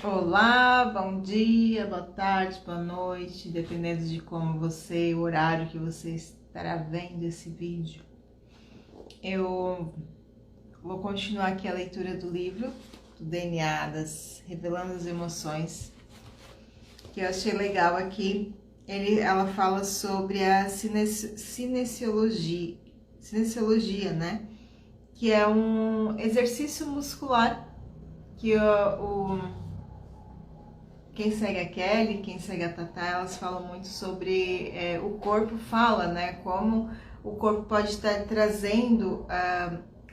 Olá, bom dia, boa tarde, boa noite, dependendo de como você, o horário que você estará vendo esse vídeo. Eu vou continuar aqui a leitura do livro, do DNA, Revelando as Emoções, que eu achei legal aqui. Ela fala sobre a cinesiologia, né? Que é um exercício muscular que quem segue a Kelly, quem segue a Tatá, elas falam muito sobre o corpo fala, né? Como o corpo pode estar trazendo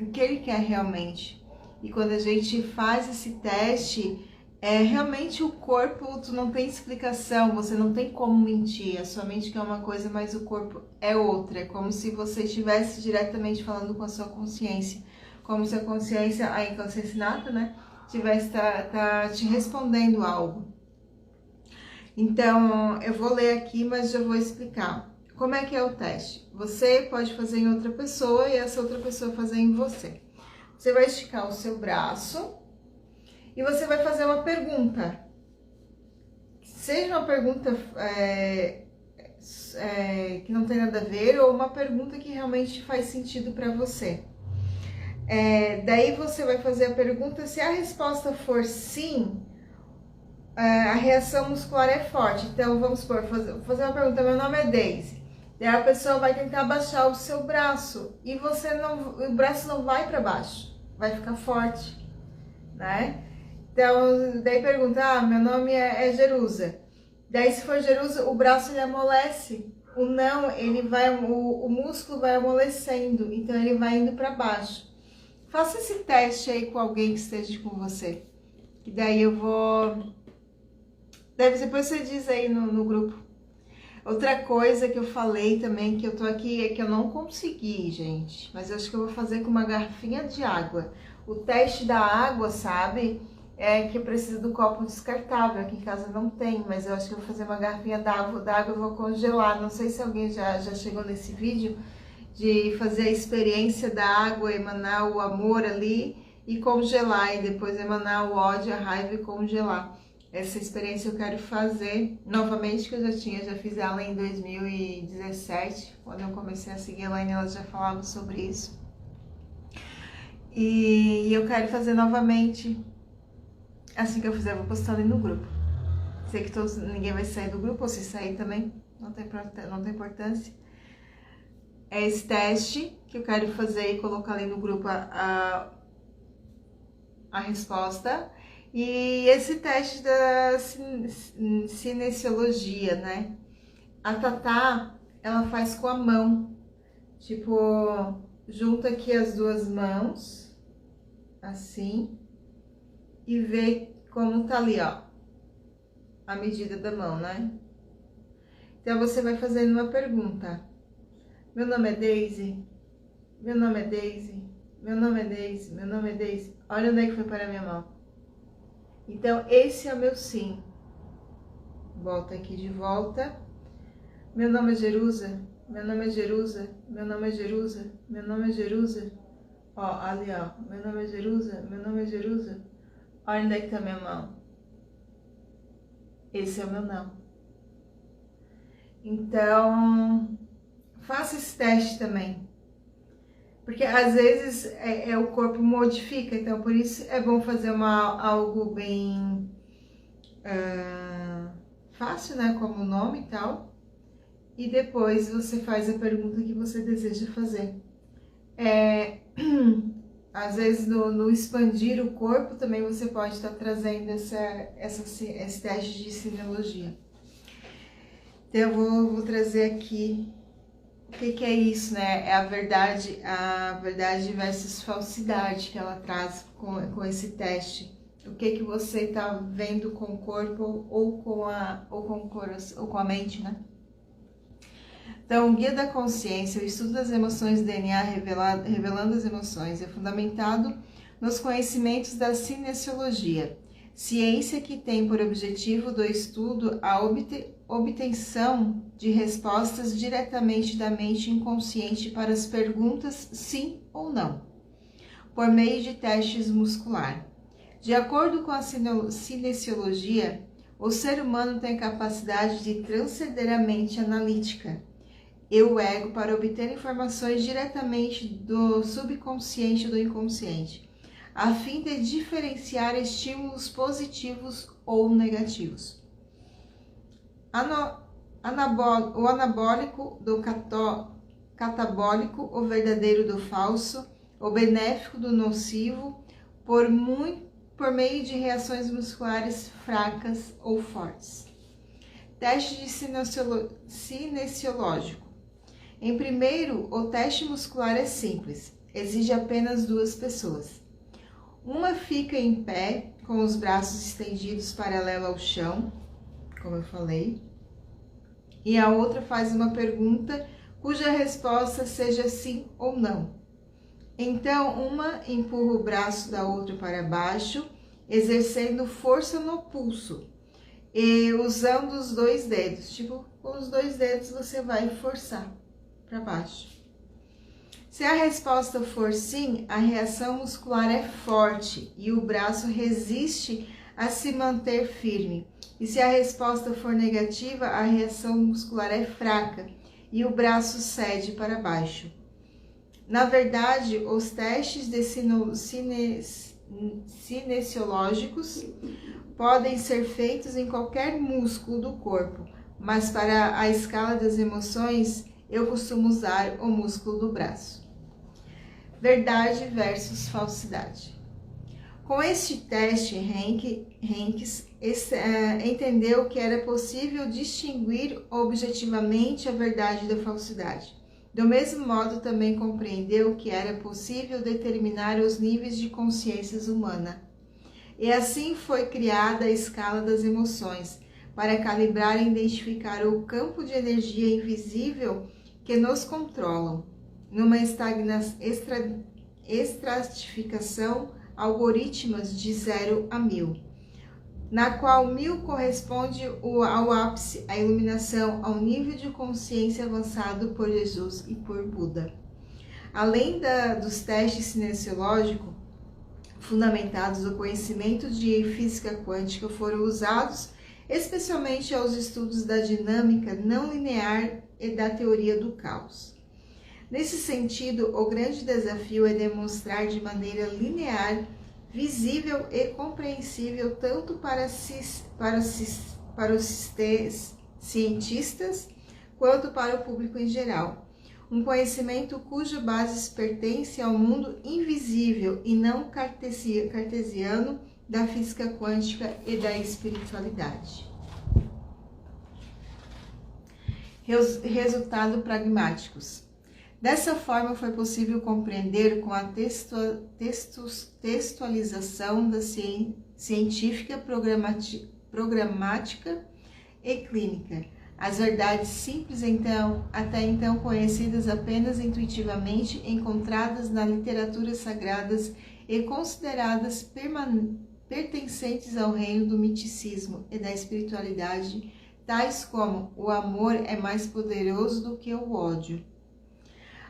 o que ele quer realmente. E quando a gente faz esse teste, realmente o corpo, tu não tem explicação, você não tem como mentir. A sua mente quer uma coisa, mas o corpo é outra. É como se você estivesse diretamente falando com a sua consciência. Como se a consciência, a inconsciência inata, né? Tivesse tá te respondendo algo. Então, eu vou ler aqui, mas já vou explicar. Como é que é o teste? Você pode fazer em outra pessoa e essa outra pessoa fazer em você. Você vai esticar o seu braço e você vai fazer uma pergunta. Seja uma pergunta que não tem nada a ver ou uma pergunta que realmente faz sentido para você. Daí você vai fazer a pergunta, se a resposta for sim, a reação muscular é forte. Então, vamos supor, fazer uma pergunta, meu nome é Daisy. Daí a pessoa vai tentar abaixar o seu braço e o braço não vai para baixo, vai ficar forte, né? Então, daí pergunta, meu nome é Jerusa. Daí se for Jerusa, o braço ele amolece. O não, o músculo vai amolecendo, então ele vai indo para baixo. Faça esse teste aí com alguém que esteja com você. E daí eu vou... Depois você diz aí no grupo. Outra coisa que eu falei também, que eu tô aqui, é que eu não consegui, gente. Mas eu acho que eu vou fazer com uma garrafinha de água. O teste da água, sabe? É que precisa do copo descartável. Aqui em casa não tem, mas eu acho que eu vou fazer uma garrafinha d'água eu vou congelar. Não sei se alguém já chegou nesse vídeo de fazer a experiência da água, emanar o amor ali e congelar. E depois emanar o ódio, a raiva e congelar. Essa experiência eu quero fazer novamente, que eu já fiz ela em 2017, quando eu comecei a seguir a Elaine, ela já falava sobre isso. E eu quero fazer novamente, assim que eu fizer, eu vou postando aí no grupo. Sei que ninguém vai sair do grupo, ou se sair também, não tem importância. É esse teste que eu quero fazer e colocar ali no grupo a resposta. E esse teste da cinesiologia, né? A Tatá, ela faz com a mão. Tipo, junta aqui as duas mãos, assim, e vê como tá ali, ó, a medida da mão, né? Então, você vai fazendo uma pergunta. Meu nome é Daisy? Meu nome é Daisy? Meu nome é Daisy? Meu nome é Daisy? Olha onde é que foi para a minha mão. Então, esse é o meu sim. Volta aqui de volta. Meu nome é Jerusa. Meu nome é Jerusa. Meu nome é Jerusa. Meu nome é Jerusa. Ó, ali, ó. Meu nome é Jerusa. Meu nome é Jerusa. Olha onde é que tá minha mão. Esse é o meu não. Então, faça esse teste também. Porque às vezes o corpo modifica, então por isso é bom fazer algo bem fácil, né? Como o nome e tal. E depois você faz a pergunta que você deseja fazer. Às vezes no expandir o corpo também você pode estar trazendo esse teste de sinologia. Então eu vou trazer aqui o que é isso, né? É a verdade versus falsidade que ela traz com esse teste. O que você está vendo com o corpo ou com a mente, né? Então, o Guia da Consciência, o estudo das emoções DNA revelando as emoções, é fundamentado nos conhecimentos da cinesiologia, ciência que tem por objetivo do estudo a obtenção de respostas diretamente da mente inconsciente para as perguntas sim ou não, por meio de testes muscular. De acordo com a cinesiologia, o ser humano tem a capacidade de transcender a mente analítica e o ego para obter informações diretamente do subconsciente do inconsciente, a fim de diferenciar estímulos positivos ou negativos. O anabólico do catabólico, o verdadeiro do falso, o benéfico do nocivo, por meio de reações musculares fracas ou fortes. Teste de cinesiológico. Em primeiro, o teste muscular é simples, exige apenas 2 pessoas. Uma fica em pé, com os braços estendidos paralelo ao chão, como eu falei, e a outra faz uma pergunta cuja resposta seja sim ou não. Então, uma empurra o braço da outra para baixo, exercendo força no pulso e usando os 2 dedos. Tipo, com os 2 dedos você vai forçar para baixo. Se a resposta for sim, a reação muscular é forte e o braço resiste a se manter firme. E se a resposta for negativa, a reação muscular é fraca e o braço cede para baixo. Na verdade, os testes de cinesiológicos podem ser feitos em qualquer músculo do corpo, mas para a escala das emoções, eu costumo usar o músculo do braço. Verdade versus falsidade. Com este teste, Henkes entendeu que era possível distinguir objetivamente a verdade da falsidade. Do mesmo modo, também compreendeu que era possível determinar os níveis de consciência humana. E assim foi criada a escala das emoções, para calibrar e identificar o campo de energia invisível que nos controlam, numa estratificação algoritmos de 0 a 1000, na qual 1000 corresponde ao ápice, à iluminação, ao nível de consciência avançado por Jesus e por Buda. Além dos testes cinesiológicos fundamentados no conhecimento de física quântica, foram usados especialmente aos estudos da dinâmica não linear e da teoria do caos. Nesse sentido, o grande desafio é demonstrar de maneira linear, visível e compreensível tanto para os cientistas quanto para o público em geral. Um conhecimento cuja base pertence ao mundo invisível e não cartesiano da física quântica e da espiritualidade. Resultados pragmáticos. Dessa forma, foi possível compreender com a textualização da científica, programática e clínica, as verdades simples até então conhecidas apenas intuitivamente, encontradas na literatura sagradas e consideradas pertencentes ao reino do misticismo e da espiritualidade, tais como o amor é mais poderoso do que o ódio.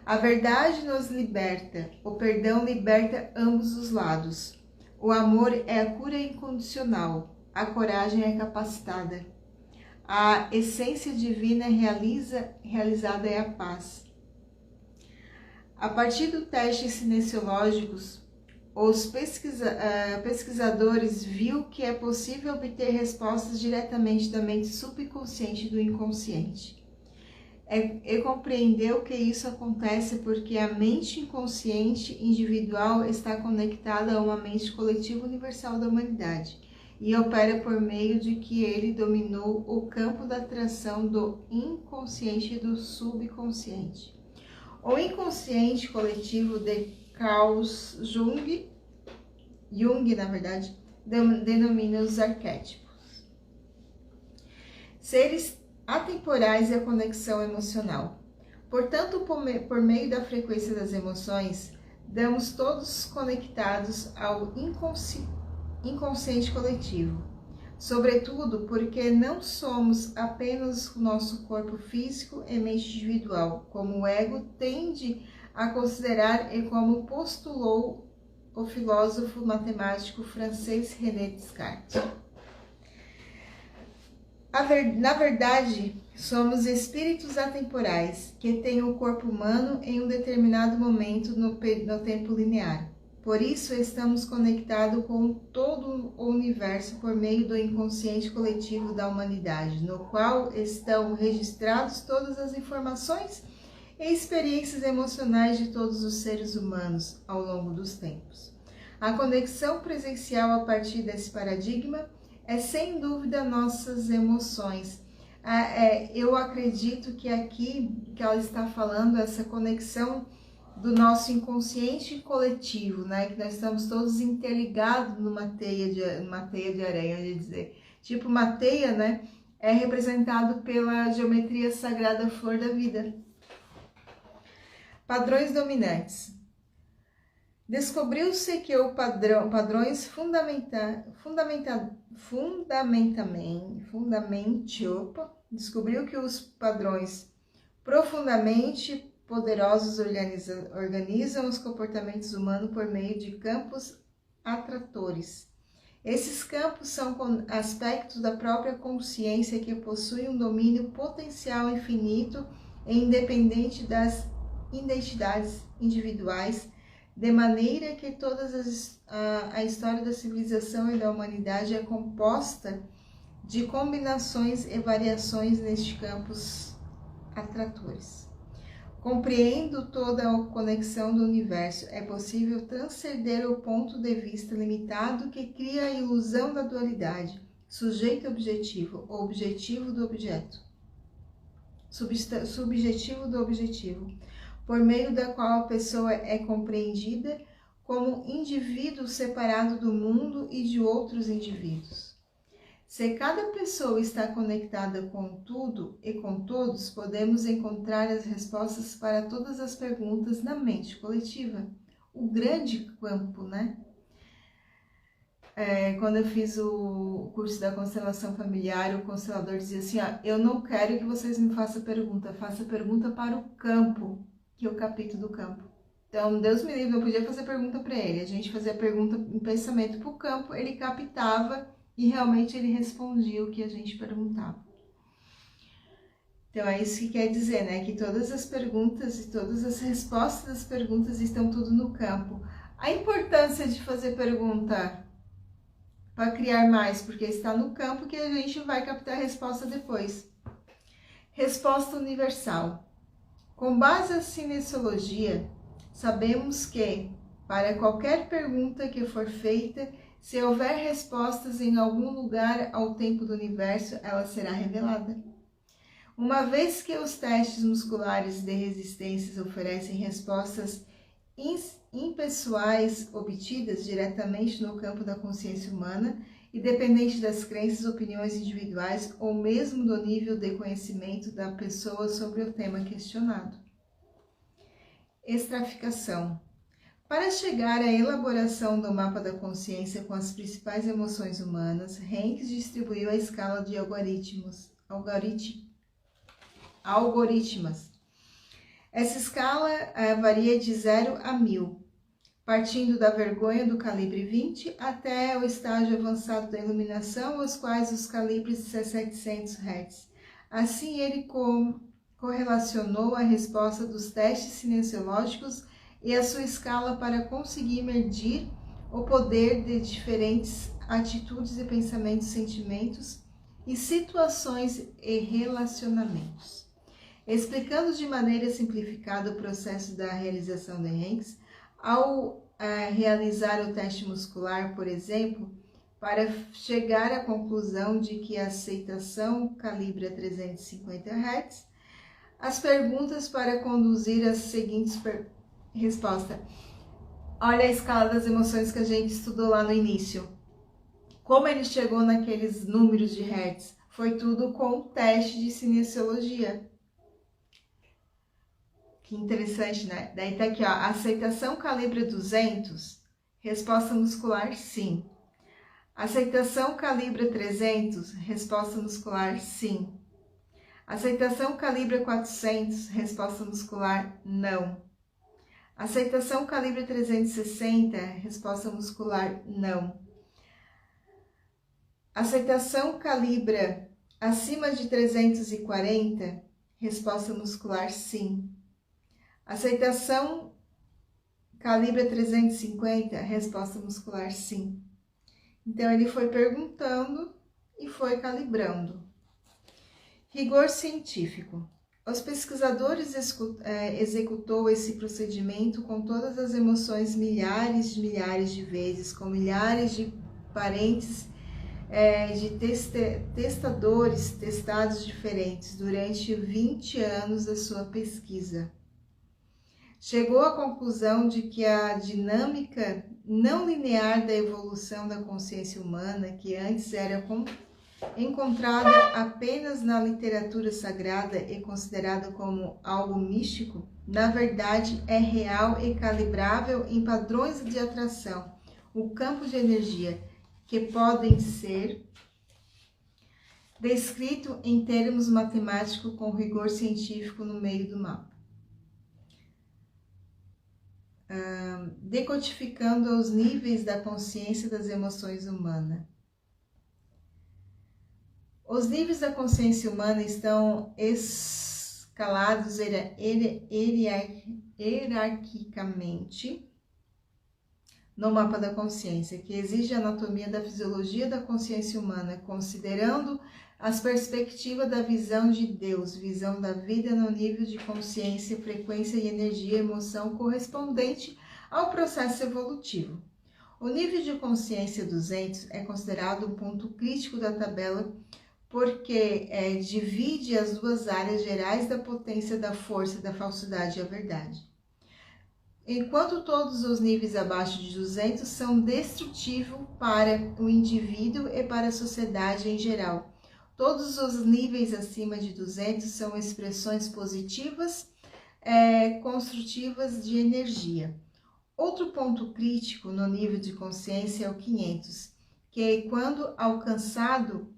A verdade nos liberta, o perdão liberta ambos os lados. O amor é a cura incondicional, a coragem é capacitada. A essência divina realizada é a paz. A partir do teste cinesiológicos, os pesquisadores viu que é possível obter respostas diretamente da mente subconsciente do inconsciente. E compreendeu que isso acontece porque a mente inconsciente individual está conectada a uma mente coletiva universal da humanidade e opera por meio de que ele dominou o campo da atração do inconsciente e do subconsciente. O inconsciente coletivo de Carl Jung, denomina os arquétipos. Seres atemporais e a conexão emocional. Portanto, por meio da frequência das emoções, damos todos conectados ao inconsciente coletivo. Sobretudo porque não somos apenas o nosso corpo físico e mente individual, como o ego tende a considerar e como postulou o filósofo matemático francês René Descartes. Na verdade, somos espíritos atemporais que têm o corpo humano em um determinado momento no tempo linear. Por isso, estamos conectados com todo o universo por meio do inconsciente coletivo da humanidade, no qual estão registrados todas as informações e experiências emocionais de todos os seres humanos ao longo dos tempos. A conexão presencial a partir desse paradigma é sem dúvida nossas emoções. Eu acredito que aqui que ela está falando, essa conexão do nosso inconsciente coletivo, né? Que nós estamos todos interligados numa teia de aranha, eu ia dizer. Tipo, uma teia, né? É representado pela geometria sagrada flor da vida. Padrões dominantes. Descobriu-se que padrões descobriu que os padrões profundamente poderosos organizam os comportamentos humanos por meio de campos atratores. Esses campos são aspectos da própria consciência que possuem um domínio potencial infinito e independente das identidades individuais, de maneira que a história da civilização e da humanidade é composta de combinações e variações nestes campos atratores. Compreendo toda a conexão do universo, é possível transcender o ponto de vista limitado que cria a ilusão da dualidade, sujeito objetivo, ou objetivo do objeto, subjetivo do objetivo, por meio da qual a pessoa é compreendida como indivíduo separado do mundo e de outros indivíduos. Se cada pessoa está conectada com tudo e com todos, podemos encontrar as respostas para todas as perguntas na mente coletiva. O grande campo, né? Quando eu fiz o curso da constelação familiar, o constelador dizia assim, eu não quero que vocês me façam pergunta, faça pergunta para o campo, que é o capítulo do campo. Então, Deus me livre, não podia fazer pergunta para ele. A gente fazia pergunta em pensamento para o campo, ele captava e realmente ele respondia o que a gente perguntava. Então, é isso que quer dizer, né? Que todas as perguntas e todas as respostas das perguntas estão tudo no campo. A importância de fazer pergunta para criar mais, porque está no campo que a gente vai captar a resposta depois. Resposta universal. Com base na cinesiologia, sabemos que, para qualquer pergunta que for feita, se houver respostas em algum lugar ao tempo do universo, ela será revelada. Uma vez que os testes musculares de resistência oferecem respostas impessoais obtidas diretamente no campo da consciência humana, independente das crenças, opiniões individuais ou mesmo do nível de conhecimento da pessoa sobre o tema questionado. Estratificação. Para chegar à elaboração do mapa da consciência com as principais emoções humanas, Henckx distribuiu a escala de algoritmas. Essa escala varia de 0 a 1000, partindo da vergonha do calibre 20 até o estágio avançado da iluminação, os quais os calibres de 700 Hz. Assim, ele correlacionou a resposta dos testes cinesiológicos e a sua escala para conseguir medir o poder de diferentes atitudes e pensamentos, sentimentos e situações e relacionamentos. Explicando de maneira simplificada o processo da realização de Henckx, ao realizar o teste muscular, por exemplo, para chegar à conclusão de que a aceitação calibra 350 Hz, as perguntas para conduzir as seguintes respostas. Olha a escala das emoções que a gente estudou lá no início. Como ele chegou naqueles números de Hertz? Foi tudo com o teste de cinesiologia. Que interessante, né? Daí tá aqui, ó, aceitação calibre 200, resposta muscular sim. Aceitação calibre 300, resposta muscular sim. Aceitação calibre 400, resposta muscular não. Aceitação calibre 360, resposta muscular, não. Aceitação calibra acima de 340, resposta muscular, sim. Aceitação calibra 350, resposta muscular, sim. Então, ele foi perguntando e foi calibrando. Rigor científico. Os pesquisadores executou esse procedimento com todas as emoções milhares de vezes, com milhares de parentes de testadores testados diferentes durante 20 anos da sua pesquisa. Chegou à conclusão de que a dinâmica não linear da evolução da consciência humana, que antes era encontrada apenas na literatura sagrada e considerada como algo místico, na verdade é real e calibrável em padrões de atração, o campo de energia, que podem ser descrito em termos matemáticos com rigor científico no meio do mapa. Decodificando os níveis da consciência das emoções humanas. Os níveis da consciência humana estão escalados hierarquicamente no mapa da consciência, que exige a anatomia da fisiologia da consciência humana, considerando as perspectivas da visão de Deus, visão da vida no nível de consciência, frequência e energia, emoção correspondente ao processo evolutivo. O nível de consciência 200 é considerado um ponto crítico da tabela porque divide as duas áreas gerais da potência, da força, da falsidade e a verdade. Enquanto todos os níveis abaixo de 200 são destrutivos para o indivíduo e para a sociedade em geral. Todos os níveis acima de 200 são expressões positivas, construtivas de energia. Outro ponto crítico no nível de consciência é o 500, que quando alcançado,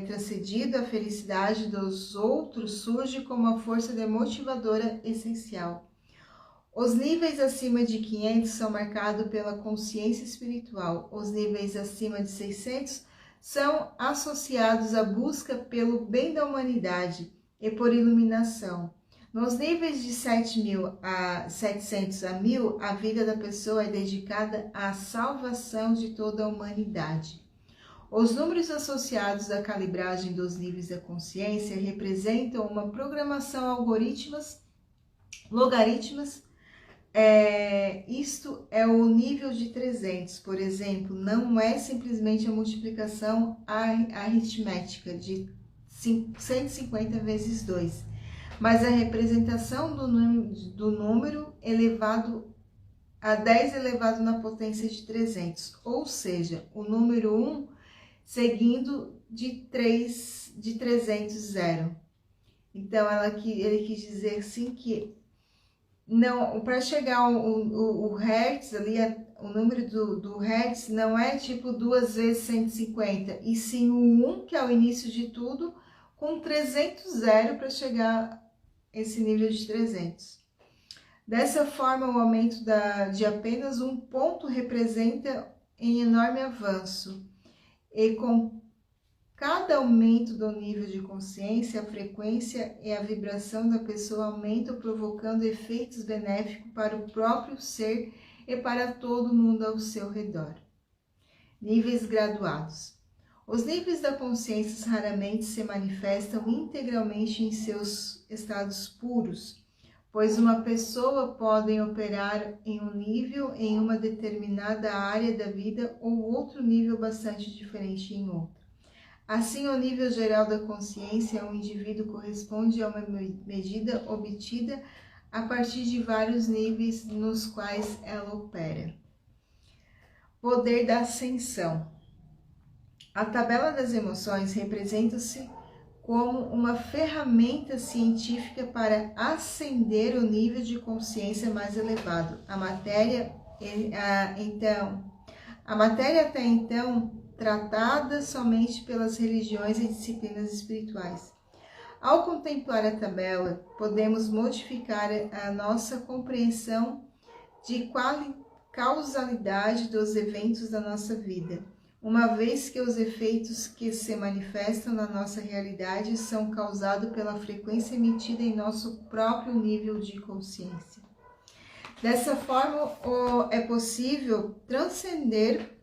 transcendido a felicidade dos outros, surge como a força motivadora essencial. Os níveis acima de 500 são marcados pela consciência espiritual. Os níveis acima de 600 são associados à busca pelo bem da humanidade e por iluminação. Nos níveis de 700 a 1000, a vida da pessoa é dedicada à salvação de toda a humanidade. Os números associados à calibragem dos níveis da consciência representam uma programação logarítmicas. Isto é o nível de 300, por exemplo, não é simplesmente a multiplicação aritmética de 150 vezes 2, mas a representação do número elevado a 10 elevado na potência de 300, ou seja, o número 1 seguindo de 300, 0. Então, ele quis dizer assim que não, para chegar o hertz ali, o número do hertz não é tipo 2 vezes 150, e sim o 1, que é o início de tudo, com 300 zero para chegar a esse nível de 300. Dessa forma, o aumento de apenas um ponto representa um enorme avanço, e com cada aumento do nível de consciência, a frequência e a vibração da pessoa aumentam, provocando efeitos benéficos para o próprio ser e para todo mundo ao seu redor. Níveis graduados. Os níveis da consciência raramente se manifestam integralmente em seus estados puros, pois uma pessoa pode operar em um nível em uma determinada área da vida ou outro nível bastante diferente em outra. Assim, o nível geral da consciência ao indivíduo corresponde a uma medida obtida a partir de vários níveis nos quais ela opera. Poder da ascensão. A tabela das emoções representa-se como uma ferramenta científica para ascender o nível de consciência mais elevado. A matéria até então tratada somente pelas religiões e disciplinas espirituais. Ao contemplar a tabela, podemos modificar a nossa compreensão de causalidade dos eventos da nossa vida, uma vez que os efeitos que se manifestam na nossa realidade são causados pela frequência emitida em nosso próprio nível de consciência. Dessa forma, é possível transcender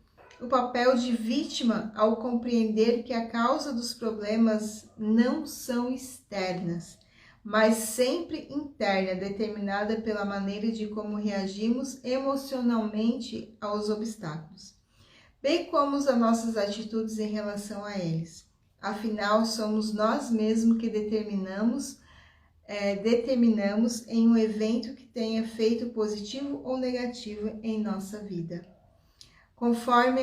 o papel de vítima ao compreender que a causa dos problemas não são externas, mas sempre interna, determinada pela maneira de como reagimos emocionalmente aos obstáculos, bem como as nossas atitudes em relação a eles. Afinal, somos nós mesmos que determinamos em um evento que tenha efeito positivo ou negativo em nossa vida, conforme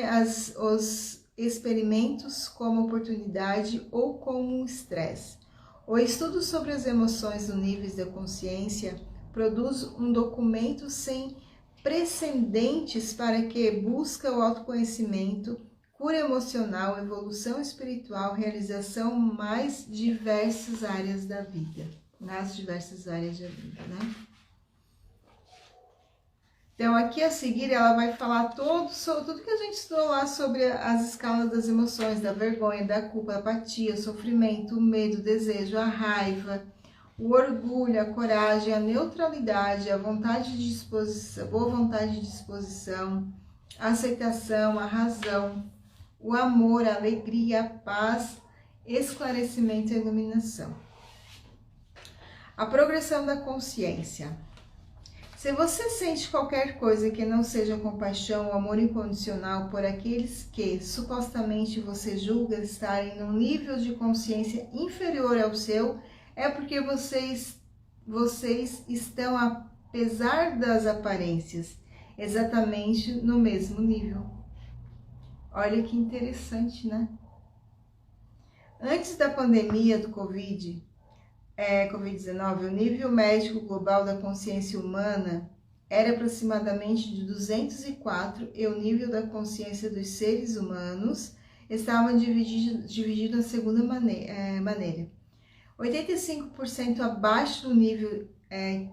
os experimentos como oportunidade ou como estresse. O estudo sobre as emoções no nível da consciência produz um documento sem precedentes para que busca o autoconhecimento, cura emocional, evolução espiritual, realização mais diversas áreas da vida, nas diversas áreas da vida, né? Então, aqui a seguir, ela vai falar tudo que a gente estudou lá sobre as escalas das emoções, da vergonha, da culpa, a apatia, o sofrimento, o medo, o desejo, a raiva, o orgulho, a coragem, a neutralidade, a vontade de disposição, boa vontade de disposição, a aceitação, a razão, o amor, a alegria, a paz, esclarecimento e iluminação. A progressão da consciência. Se você sente qualquer coisa que não seja compaixão ou amor incondicional por aqueles que supostamente você julga estarem num nível de consciência inferior ao seu, é porque vocês estão, apesar das aparências, exatamente no mesmo nível. Olha que interessante, né? Antes da pandemia do Covid-19, o nível médico global da consciência humana era aproximadamente de 204 e o nível da consciência dos seres humanos estava dividido da segunda maneira. 85% abaixo do nível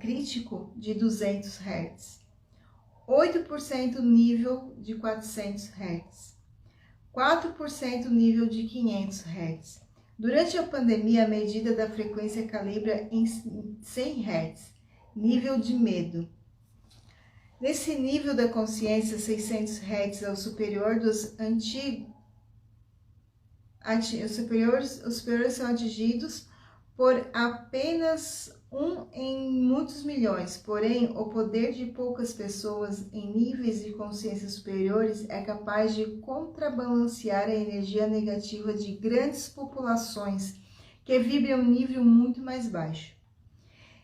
crítico de 200 Hz, 8% nível de 400 Hz, 4% nível de 500 Hz. Durante a pandemia, a medida da frequência calibra em 100 Hz, nível de medo. Nesse nível da consciência, 600 Hz é o superior dos antigos. Os superiores são atingidos por apenas um em muitos milhões, porém, o poder de poucas pessoas em níveis de consciência superiores é capaz de contrabalancear a energia negativa de grandes populações que vibram em um nível muito mais baixo.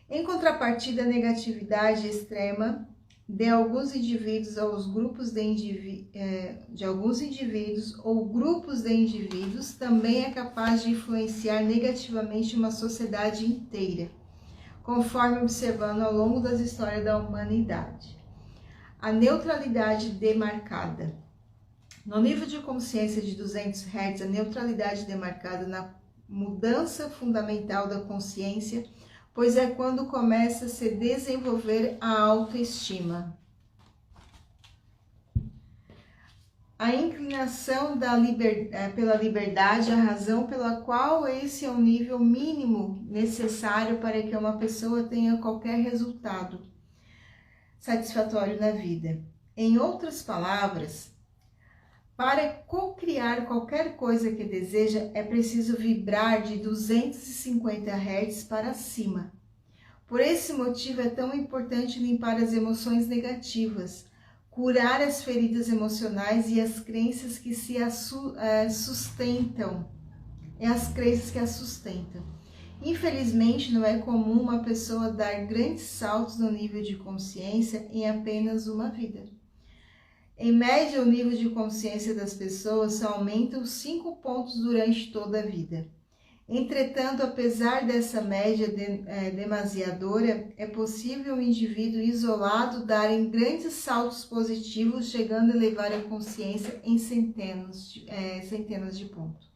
Em contrapartida, a negatividade extrema de alguns indivíduos ou grupos de indivíduos também é capaz de influenciar negativamente uma sociedade inteira, conforme observando ao longo das histórias da humanidade. A neutralidade demarcada. No nível de consciência de 200 Hz, a neutralidade demarcada na mudança fundamental da consciência, pois é quando começa a se desenvolver a autoestima. A inclinação pela liberdade, a razão pela qual esse é o nível mínimo necessário para que uma pessoa tenha qualquer resultado satisfatório na vida. Em outras palavras, para co-criar qualquer coisa que deseja, é preciso vibrar de 250 Hz para cima. Por esse motivo é tão importante limpar as emoções negativas, curar as feridas emocionais e as crenças que sustentam. Infelizmente, não é comum uma pessoa dar grandes saltos no nível de consciência em apenas uma vida. Em média, o nível de consciência das pessoas só aumenta 5 pontos durante toda a vida. Entretanto, apesar dessa média demasiadora, é possível um indivíduo isolado dar grandes saltos positivos, chegando a elevar a consciência em centenas de pontos.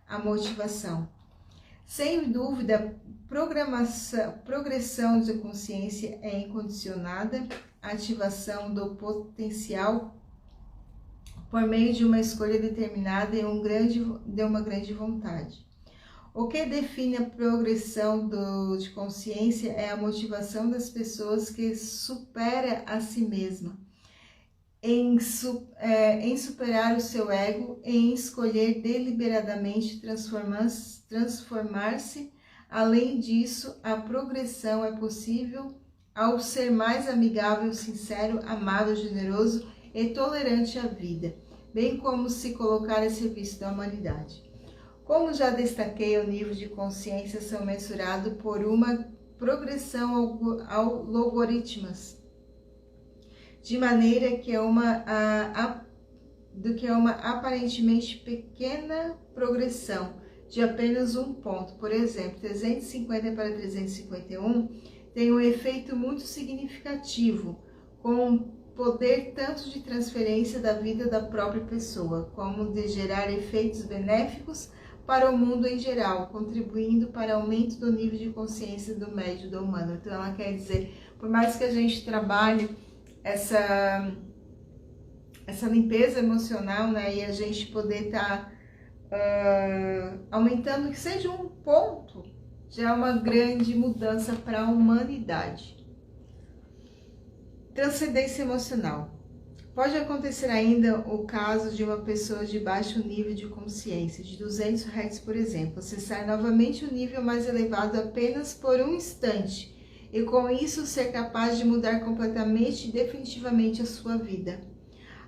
A motivação. Sem dúvida, progressão de consciência é incondicionada, ativação do potencial por meio de uma escolha determinada e de uma grande vontade. O que define a progressão de consciência é a motivação das pessoas que supera a si mesma, em superar o seu ego, em escolher deliberadamente transformar-se. Além disso, a progressão é possível ao ser mais amigável, sincero, amável, generoso e tolerante à vida, bem como se colocar a serviço da humanidade. Como já destaquei, o nível de consciência são mensurados por uma progressão ao logaritmos, de maneira que uma aparentemente pequena progressão de apenas um ponto, por exemplo, 350 para 351, tem um efeito muito significativo, com poder tanto de transferência da vida da própria pessoa, como de gerar efeitos benéficos para o mundo em geral, contribuindo para o aumento do nível de consciência do médio do humano. Então, ela quer dizer, por mais que a gente trabalhe essa limpeza emocional, né, e a gente poder estar aumentando, que seja um ponto, já é uma grande mudança para a humanidade. Transcendência emocional. Pode acontecer ainda o caso de uma pessoa de baixo nível de consciência, de 200 Hz, por exemplo, acessar novamente o nível mais elevado apenas por um instante e com isso ser capaz de mudar completamente e definitivamente a sua vida.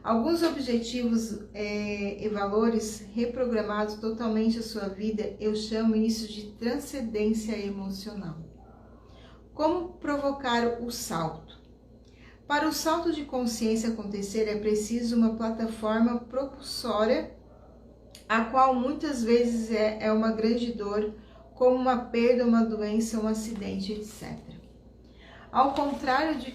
Alguns objetivos e valores reprogramados totalmente a sua vida, eu chamo isso de transcendência emocional. Como provocar o salto? Para o salto de consciência acontecer, é preciso uma plataforma propulsória, a qual muitas vezes é uma grande dor, como uma perda, uma doença, um acidente, etc. Ao contrário do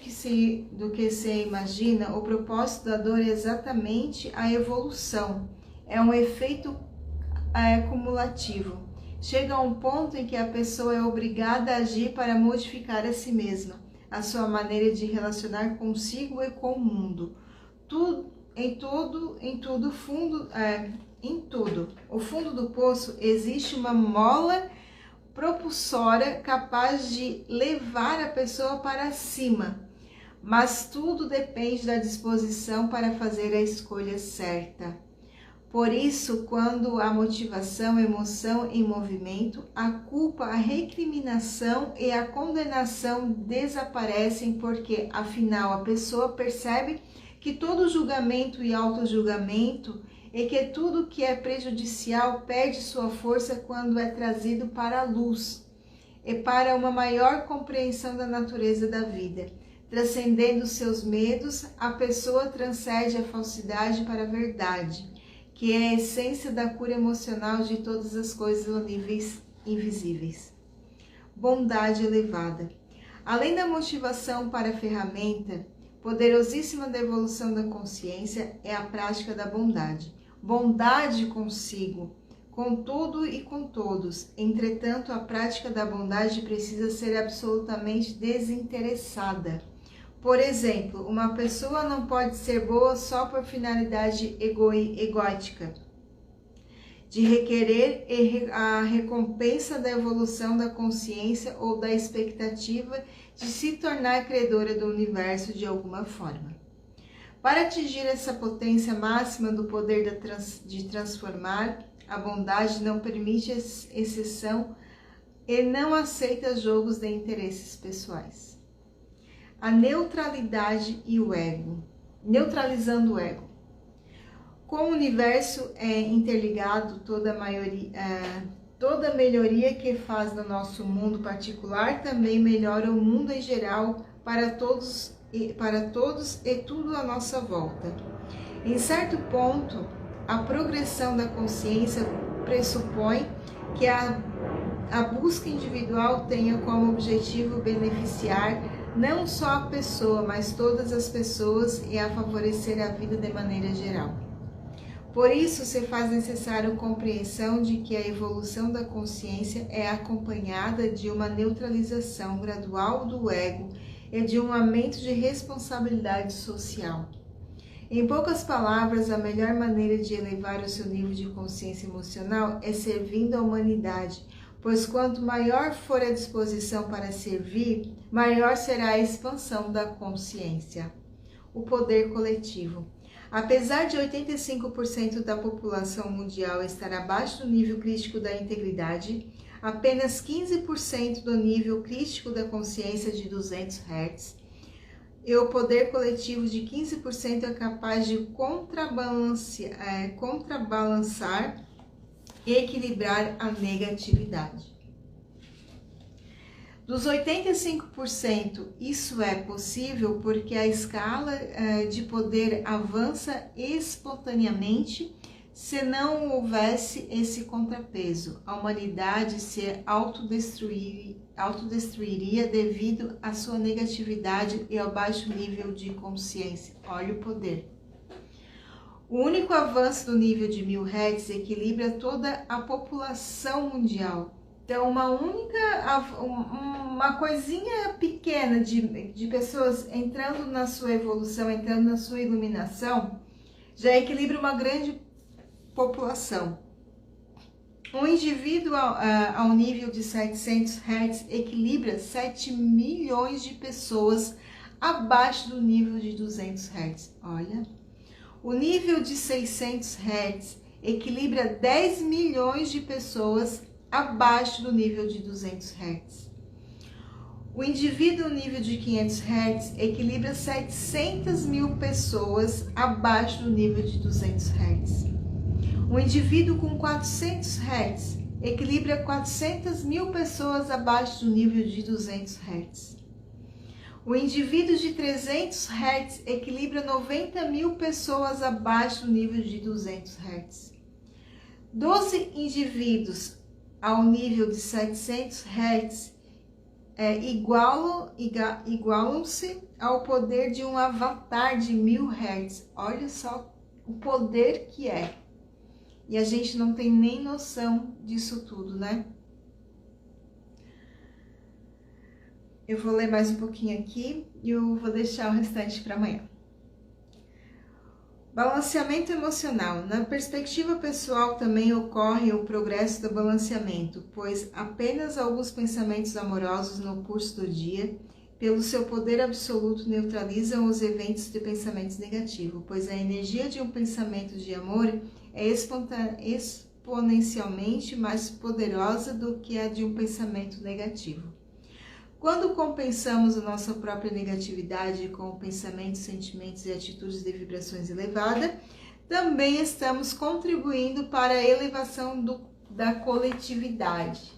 que se imagina, o propósito da dor é exatamente a evolução. É um efeito cumulativo. Chega a um ponto em que a pessoa é obrigada a agir para modificar a si mesma, a sua maneira de relacionar consigo e com o mundo. Em tudo, o fundo do poço existe uma mola propulsora capaz de levar a pessoa para cima, mas tudo depende da disposição para fazer a escolha certa. Por isso, quando a motivação, a emoção em movimento, a culpa, a recriminação e a condenação desaparecem, porque, afinal, a pessoa percebe que todo julgamento e autojulgamento e que tudo que é prejudicial perde sua força quando é trazido para a luz e para uma maior compreensão da natureza da vida. Transcendendo seus medos, a pessoa transcende a falsidade para a verdade, que é a essência da cura emocional de todas as coisas ou níveis invisíveis. Bondade elevada. Além da motivação para a ferramenta poderosíssima da evolução da consciência, é a prática da bondade. Bondade consigo, com tudo e com todos. Entretanto, a prática da bondade precisa ser absolutamente desinteressada. Por exemplo, uma pessoa não pode ser boa só por finalidade egótica, de requerer a recompensa da evolução da consciência ou da expectativa de se tornar credora do universo de alguma forma. Para atingir essa potência máxima do poder de transformar, a bondade não permite exceção e não aceita jogos de interesses pessoais. A neutralidade e o ego. Neutralizando o ego. Com o universo interligado, toda melhoria que faz no nosso mundo particular também melhora o mundo em geral para todos e tudo à nossa volta. Em certo ponto, a progressão da consciência pressupõe que a busca individual tenha como objetivo beneficiar não só a pessoa, mas todas as pessoas e a favorecer a vida de maneira geral. Por isso, se faz necessário compreensão de que a evolução da consciência é acompanhada de uma neutralização gradual do ego e de um aumento de responsabilidade social. Em poucas palavras, a melhor maneira de elevar o seu nível de consciência emocional é servindo a humanidade, pois quanto maior for a disposição para servir, maior será a expansão da consciência. O poder coletivo. Apesar de 85% da população mundial estar abaixo do nível crítico da integridade, apenas 15% do nível crítico da consciência de 200 Hz, e o poder coletivo de 15% é capaz de contrabalançar e equilibrar a negatividade. Dos 85%, isso é possível porque a escala de poder avança espontaneamente se não houvesse esse contrapeso. A humanidade se autodestruiria devido à sua negatividade e ao baixo nível de consciência. Olha o poder. O único avanço do nível de 1000 Hz equilibra toda a população mundial. Então, uma coisinha pequena de pessoas entrando na sua evolução, entrando na sua iluminação, já equilibra uma grande população. Um indivíduo ao nível de 700 Hz equilibra 7 milhões de pessoas abaixo do nível de 200 Hz. Olha. O nível de 600 Hz equilibra 10 milhões de pessoas abaixo do nível de 200 Hz. O indivíduo no nível de 500 Hz equilibra 700 mil pessoas abaixo do nível de 200 Hz. O indivíduo com 400 Hz equilibra 400 mil pessoas abaixo do nível de 200 Hz. O indivíduo de 300 Hz equilibra 90 mil pessoas abaixo do nível de 200 Hz. 12 indivíduos ao nível de 700 Hz igualam-se ao poder de um avatar de 1000 Hz. Olha só o poder que é. E a gente não tem nem noção disso tudo, né? Eu vou ler mais um pouquinho aqui e eu vou deixar o restante para amanhã. Balanceamento emocional. Na perspectiva pessoal também ocorre o progresso do balanceamento, pois apenas alguns pensamentos amorosos no curso do dia, pelo seu poder absoluto, neutralizam os eventos de pensamentos negativos, pois a energia de um pensamento de amor é exponencialmente mais poderosa do que a de um pensamento negativo. Quando compensamos a nossa própria negatividade com pensamentos, sentimentos e atitudes de vibrações elevadas, também estamos contribuindo para a elevação da coletividade.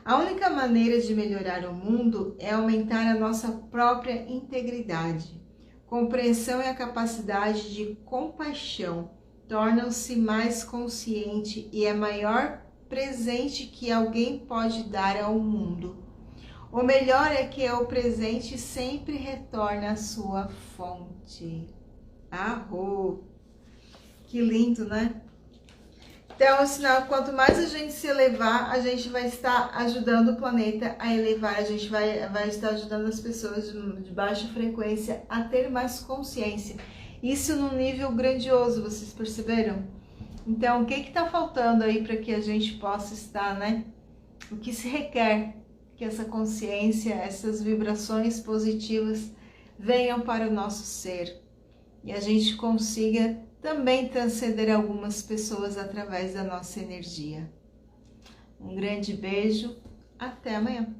A única maneira de melhorar o mundo é aumentar a nossa própria integridade. Compreensão e a capacidade de compaixão tornam-se mais consciente e é maior presente que alguém pode dar ao mundo. O melhor é que o presente sempre retorna à sua fonte. Arro! Que lindo, né? Então, sinal, quanto mais a gente se elevar, a gente vai estar ajudando o planeta a elevar, a gente vai estar ajudando as pessoas de baixa frequência a ter mais consciência. Isso num nível grandioso, vocês perceberam? Então, o que está faltando aí para que a gente possa estar, né? O que se requer? Que essa consciência, essas vibrações positivas venham para o nosso ser e a gente consiga também transcender algumas pessoas através da nossa energia. Um grande beijo, até amanhã!